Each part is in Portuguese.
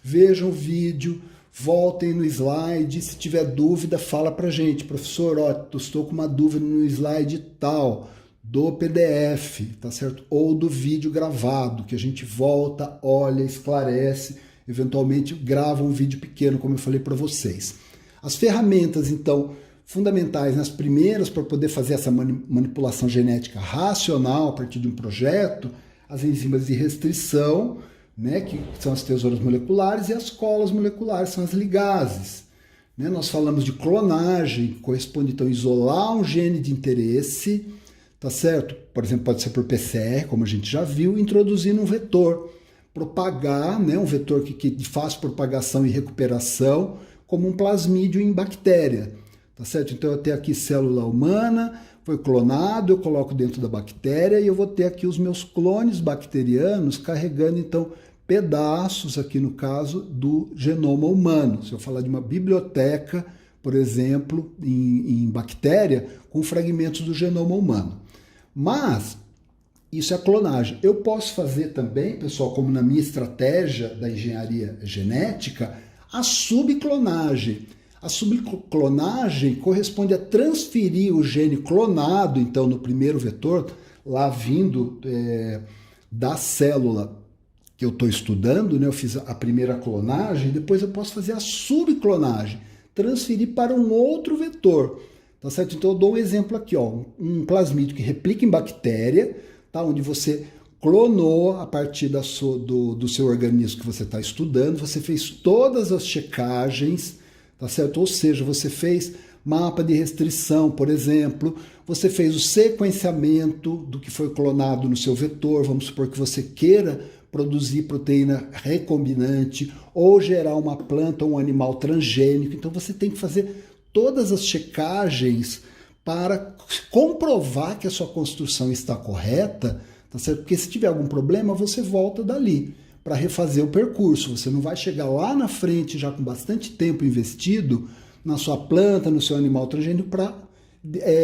vejam o vídeo, voltem no slide, se tiver dúvida, fala pra gente, professor, ó, estou com uma dúvida no slide tal, do PDF, tá certo? Ou do vídeo gravado, que a gente volta, olha, esclarece, eventualmente grava um vídeo pequeno, como eu falei para vocês. As ferramentas, então, fundamentais, nas primeiras, para poder fazer essa manipulação genética racional a partir de um projeto, as enzimas de restrição, né, que são as tesouras moleculares, e as colas moleculares, são as ligases. Né? Nós falamos de clonagem, que corresponde, então, a isolar um gene de interesse, tá certo? Por exemplo, pode ser por PCR, como a gente já viu, introduzindo um vetor, propagar, né, um vetor que de fácil propagação e recuperação, como um plasmídio em bactéria, tá certo? Então eu tenho aqui célula humana, foi clonado, eu coloco dentro da bactéria e eu vou ter aqui os meus clones bacterianos carregando, então, pedaços, aqui no caso, do genoma humano. Se eu falar de uma biblioteca, por exemplo, em bactéria, com fragmentos do genoma humano. Mas isso é a clonagem. Eu posso fazer também, pessoal, como na minha estratégia da engenharia genética, a subclonagem. A subclonagem corresponde a transferir o gene clonado, então, no primeiro vetor, lá vindo da célula que eu estou estudando, né? Eu fiz a primeira clonagem, depois eu posso fazer a subclonagem, transferir para um outro vetor. Tá certo? Então eu dou um exemplo aqui, ó, um plasmídio que replica em bactéria, tá? Onde você clonou a partir do seu organismo que você está estudando, você fez todas as checagens, tá certo? Ou seja, você fez mapa de restrição, por exemplo, você fez o sequenciamento do que foi clonado no seu vetor, vamos supor que você queira produzir proteína recombinante ou gerar uma planta ou um animal transgênico, então você tem que fazer todas as checagens para comprovar que a sua construção está correta, tá certo? Porque se tiver algum problema, você volta dali para refazer o percurso. Você não vai chegar lá na frente, já com bastante tempo investido, na sua planta, no seu animal transgênico, para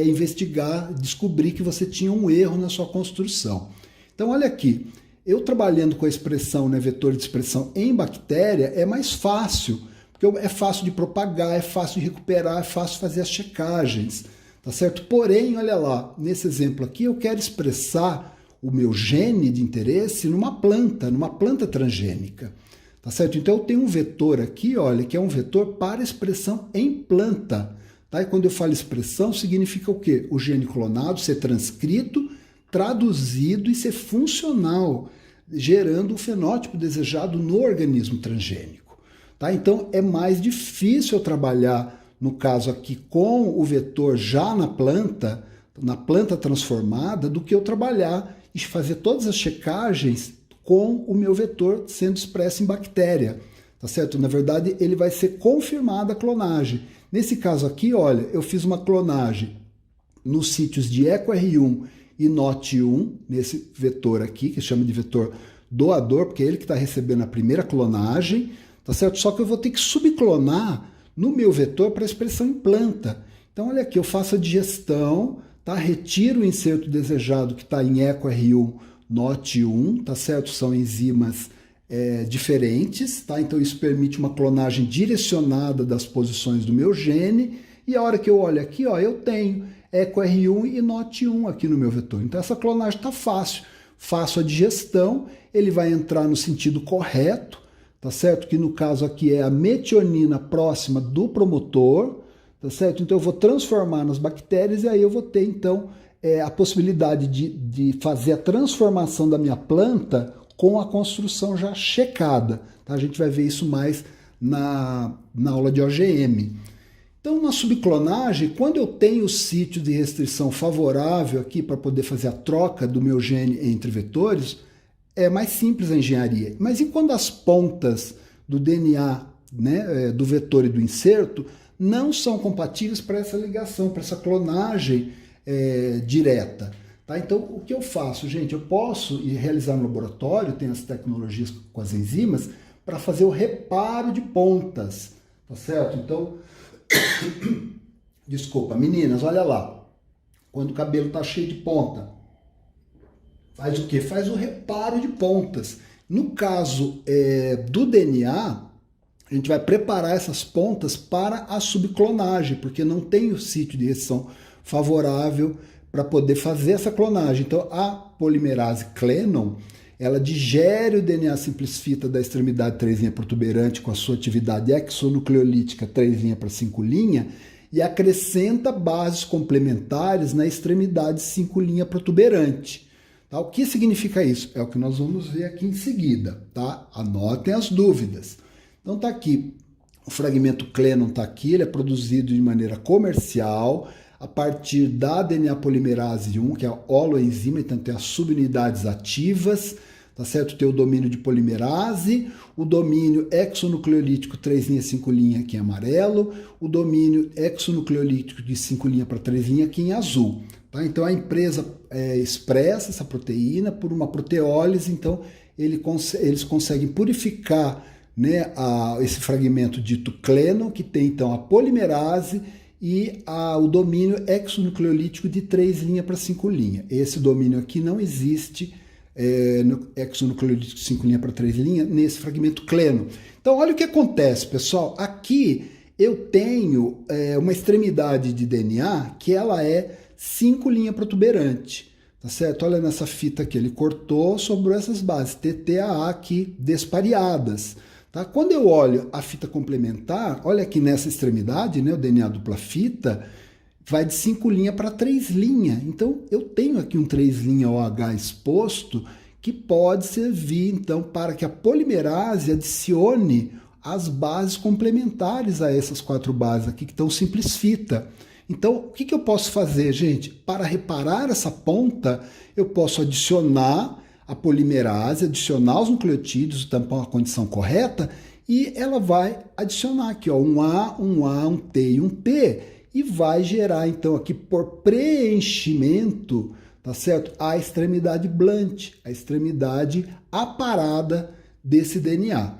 investigar, descobrir que você tinha um erro na sua construção. Então, olha aqui, eu trabalhando com a expressão, né, vetor de expressão em bactéria, é mais fácil, porque é fácil de propagar, é fácil de recuperar, é fácil de fazer as checagens, tá certo? Porém, olha lá, nesse exemplo aqui, eu quero expressar o meu gene de interesse numa planta transgênica, tá certo? Então, eu tenho um vetor aqui, olha, que é um vetor para expressão em planta, tá? E quando eu falo expressão, significa o quê? O gene clonado ser transcrito, traduzido e ser funcional, gerando o fenótipo desejado no organismo transgênico. Tá? Então, é mais difícil eu trabalhar, no caso aqui, com o vetor já na planta transformada, do que eu trabalhar e fazer todas as checagens com o meu vetor sendo expresso em bactéria. Tá certo? Na verdade, ele vai ser confirmada a clonagem. Nesse caso aqui, olha, eu fiz uma clonagem nos sítios de EcoR1 e NOT1, nesse vetor aqui, que se chama de vetor doador, porque é ele que está recebendo a primeira clonagem, tá certo? Só que eu vou ter que subclonar no meu vetor para expressão em planta. Então, olha aqui, eu faço a digestão, tá? Retiro o inserto desejado que está em EcoR1, NOT1, tá certo? São enzimas diferentes, tá? Então, isso permite uma clonagem direcionada das posições do meu gene, e a hora que eu olho aqui, ó, eu tenho EcoR1 e NOT1 aqui no meu vetor. Então, essa clonagem está fácil. Faço a digestão, ele vai entrar no sentido correto, tá certo? Que no caso aqui é a metionina próxima do promotor, tá certo? Então eu vou transformar nas bactérias e aí eu vou ter então a possibilidade de fazer a transformação da minha planta com a construção já checada, tá? A gente vai ver isso mais na aula de OGM. Então, na subclonagem, quando eu tenho o sítio de restrição favorável aqui para poder fazer a troca do meu gene entre vetores, é mais simples a engenharia. Mas e quando as pontas do DNA, né, do vetor e do inserto não são compatíveis para essa ligação, para essa clonagem direta? Tá? Então, o que eu faço, gente? Eu posso realizar no laboratório, tem as tecnologias com as enzimas, para fazer o reparo de pontas, tá certo? Então, desculpa, meninas, olha lá. Quando o cabelo está cheio de ponta, faz o quê? Faz o reparo de pontas. No caso do DNA, a gente vai preparar essas pontas para a subclonagem, porque não tem o sítio de restrição favorável para poder fazer essa clonagem. Então, a polimerase Clenon, ela digere o DNA simplesfita da extremidade 3' protuberante com a sua atividade exonucleolítica 3' para 5' e acrescenta bases complementares na extremidade 5' protuberante. Tá? O que significa isso? É o que nós vamos ver aqui em seguida. Tá? Anotem as dúvidas. Então tá aqui, o fragmento Clenon está aqui, ele é produzido de maneira comercial a partir da DNA polimerase 1, que é a holoenzima, então tem as subunidades ativas, tá certo? Tem o domínio de polimerase, o domínio exonucleolítico 3', 5' aqui em amarelo, o domínio exonucleolítico de 5' para 3' aqui em azul. Tá? Então a empresa expressa essa proteína por uma proteólise, então eles conseguem purificar, né, esse fragmento dito Clenon, que tem então a polimerase e o domínio exonucleolítico de 3' para 5'. Esse domínio aqui não existe no exonucleolítico de 5' para 3' nesse fragmento Clenon. Então olha o que acontece, pessoal. Aqui eu tenho uma extremidade de DNA que ela é 5' protuberante. Tá certo? Olha nessa fita aqui, ele cortou sobre essas bases TTAA aqui despareadas. Tá? Quando eu olho a fita complementar, olha aqui nessa extremidade, né, o DNA dupla fita, vai de 5' para 3'. Então, eu tenho aqui um 3' OH exposto que pode servir, então, para que a polimerase adicione as bases complementares a essas 4 bases aqui que estão simplesfita. Então, o que eu posso fazer, gente? Para reparar essa ponta, eu posso adicionar a polimerase, adicionar os nucleotídeos, tampar a condição correta, e ela vai adicionar aqui, ó, um A, um T e um P, e vai gerar, então, aqui por preenchimento, tá certo? A extremidade blunt, a extremidade aparada desse DNA.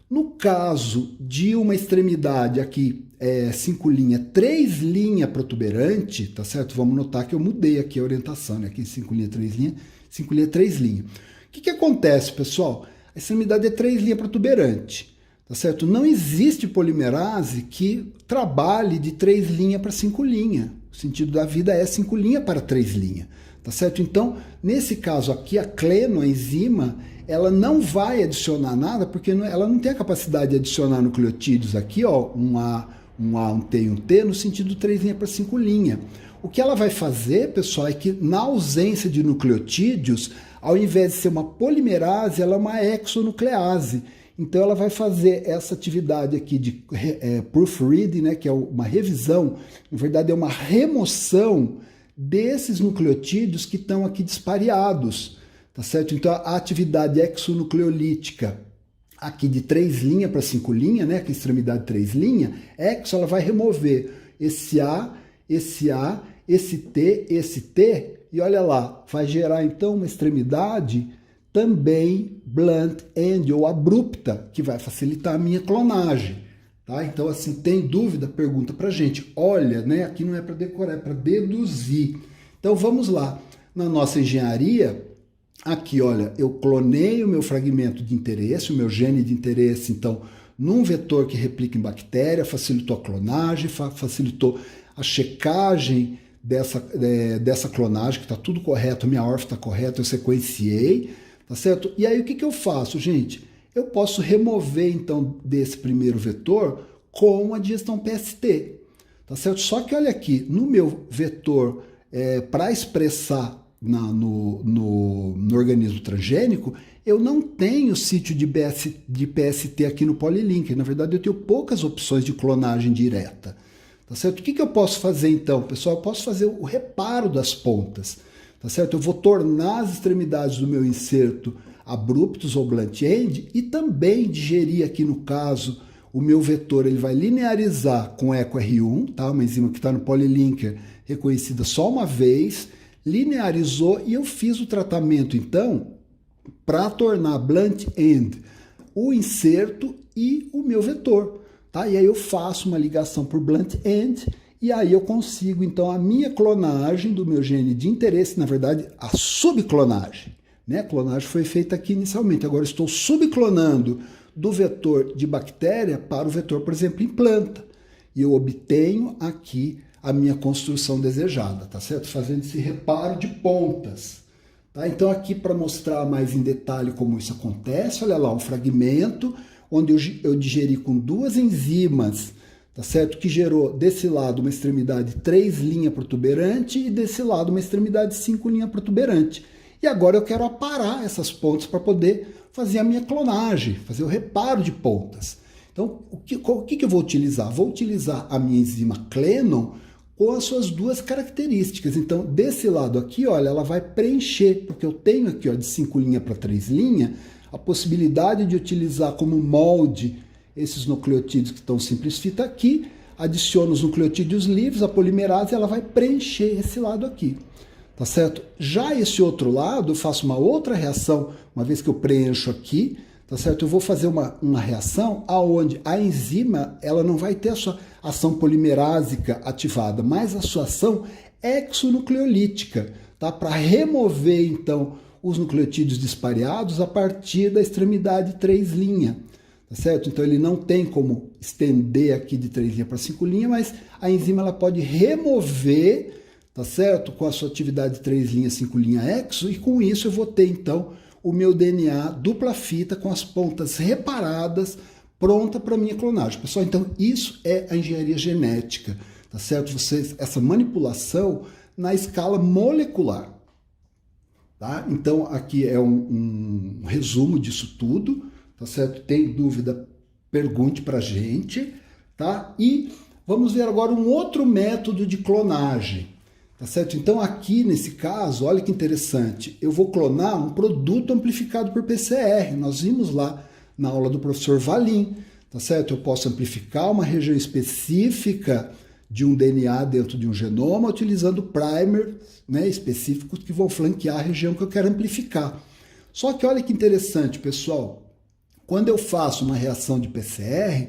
No caso de uma extremidade aqui, 5', 3' protuberante, tá certo? Vamos notar que eu mudei aqui a orientação, né? Aqui 5', 3', 5', 3'. O que acontece, pessoal? A extremidade é 3' protuberante, tá certo? Não existe polimerase que trabalhe de 3' para 5'. O sentido da vida é 5' para 3', tá certo? Então, nesse caso aqui, a Clenon, a enzima, ela não vai adicionar nada, porque ela não tem a capacidade de adicionar nucleotídeos aqui, ó, um A, um T e um T, no sentido 3' para 5'. O que ela vai fazer, pessoal, é que na ausência de nucleotídeos, ao invés de ser uma polimerase, ela é uma exonuclease. Então ela vai fazer essa atividade aqui de proofreading, né, que é uma revisão, na verdade é uma remoção desses nucleotídeos que estão aqui dispareados, tá certo? Então a atividade exonucleolítica aqui de 3' para 5', né, que é a extremidade 3', ela vai remover esse A, esse T, e olha lá, vai gerar então uma extremidade também blunt end ou abrupta, que vai facilitar a minha clonagem. Tá? Então, assim, tem dúvida? Pergunta pra gente. Olha, né, aqui não é para decorar, é para deduzir. Então, vamos lá. Na nossa engenharia, aqui, olha, eu clonei o meu fragmento de interesse, o meu gene de interesse, então, num vetor que replica em bactéria, facilitou a clonagem, facilitou a checagem dessa clonagem, que está tudo correto, a minha ORF está correta, eu sequenciei, tá certo? E aí o que eu faço, gente? Eu posso remover, então, desse primeiro vetor com a digestão PST, tá certo? Só que olha aqui, no meu vetor, para expressar no organismo transgênico, eu não tenho sítio de PST aqui no polylinker. Na verdade, eu tenho poucas opções de clonagem direta. Tá certo? O que eu posso fazer então, pessoal? Eu posso fazer o reparo das pontas. Tá certo? Eu vou tornar as extremidades do meu inserto abruptos ou blunt end e também digerir aqui no caso o meu vetor, ele vai linearizar com EcoR1, tá? Uma enzima que está no polylinker reconhecida só uma vez, linearizou e eu fiz o tratamento então para tornar blunt end o inserto e o meu vetor. Tá? E aí eu faço uma ligação por blunt end e aí eu consigo então a minha clonagem do meu gene de interesse, na verdade a subclonagem. Né? A clonagem foi feita aqui inicialmente, agora eu estou subclonando do vetor de bactéria para o vetor, por exemplo, em planta. E eu obtenho aqui a minha construção desejada, tá certo? Fazendo esse reparo de pontas. Tá? Então aqui para mostrar mais em detalhe como isso acontece, olha lá, um fragmento onde eu digeri com 2 enzimas, tá certo? Que gerou desse lado uma extremidade 3 linha protuberante e desse lado uma extremidade 5 linha protuberante. E agora eu quero aparar essas pontas para poder fazer a minha clonagem, fazer o reparo de pontas. Então, o que eu vou utilizar? Vou utilizar a minha enzima Clenon com as suas 2 características. Então, desse lado aqui, olha, ela vai preencher, porque eu tenho aqui, ó, de 5 linha para 3 linha, a possibilidade de utilizar como molde esses nucleotídeos que estão simples fita aqui, adiciono os nucleotídeos livres, a polimerase, ela vai preencher esse lado aqui. Tá certo? Já esse outro lado, eu faço uma outra reação, uma vez que eu preencho aqui, tá certo? Eu vou fazer uma reação aonde a enzima, ela não vai ter a sua ação polimerásica ativada, mas a sua ação exonucleolítica, tá? Para remover, então, os nucleotídeos dispareados a partir da extremidade 3 linha, tá certo? Então ele não tem como estender aqui de 3 linha para 5 linha, mas a enzima ela pode remover, tá certo? Com a sua atividade 3 linha, 5 linha exo, e com isso eu vou ter então o meu DNA dupla fita com as pontas reparadas, pronta para minha clonagem. Pessoal, então isso é a engenharia genética, tá certo? Essa manipulação na escala molecular. Tá? Então aqui é um resumo disso tudo, tá certo? Tem dúvida, pergunte para a gente, tá? E vamos ver agora um outro método de clonagem, tá certo? Então aqui nesse caso, olha que interessante, eu vou clonar um produto amplificado por PCR. Nós vimos lá na aula do professor Valim, tá certo? Eu posso amplificar uma região específica de um DNA dentro de um genoma, utilizando primers, né, específicos que vão flanquear a região que eu quero amplificar. Só que olha que interessante, pessoal, quando eu faço uma reação de PCR,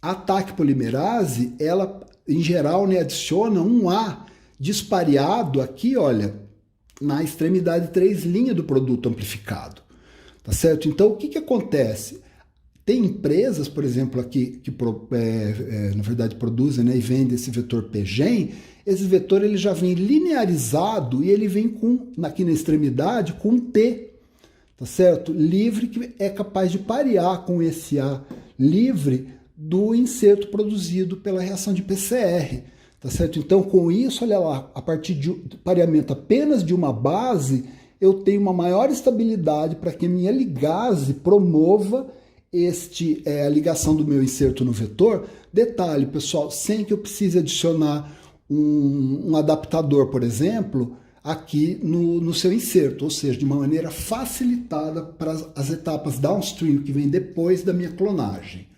a TAC polimerase, ela, em geral, né, adiciona um A dispareado aqui, olha, na extremidade 3 linha do produto amplificado, tá certo? Então, o que acontece? Tem empresas, por exemplo, aqui que na verdade produzem, né, e vendem esse vetor PGEN. Esse vetor ele já vem linearizado e ele vem aqui na extremidade com um T, tá certo? Livre, que é capaz de parear com esse A livre do inserto produzido pela reação de PCR, tá certo? Então, com isso, olha lá, a partir de pareamento apenas de uma base, eu tenho uma maior estabilidade para que a minha ligase promova a ligação do meu inserto no vetor. Detalhe, pessoal, sem que eu precise adicionar um adaptador, por exemplo, aqui no seu inserto, ou seja, de uma maneira facilitada para as etapas downstream que vem depois da minha clonagem.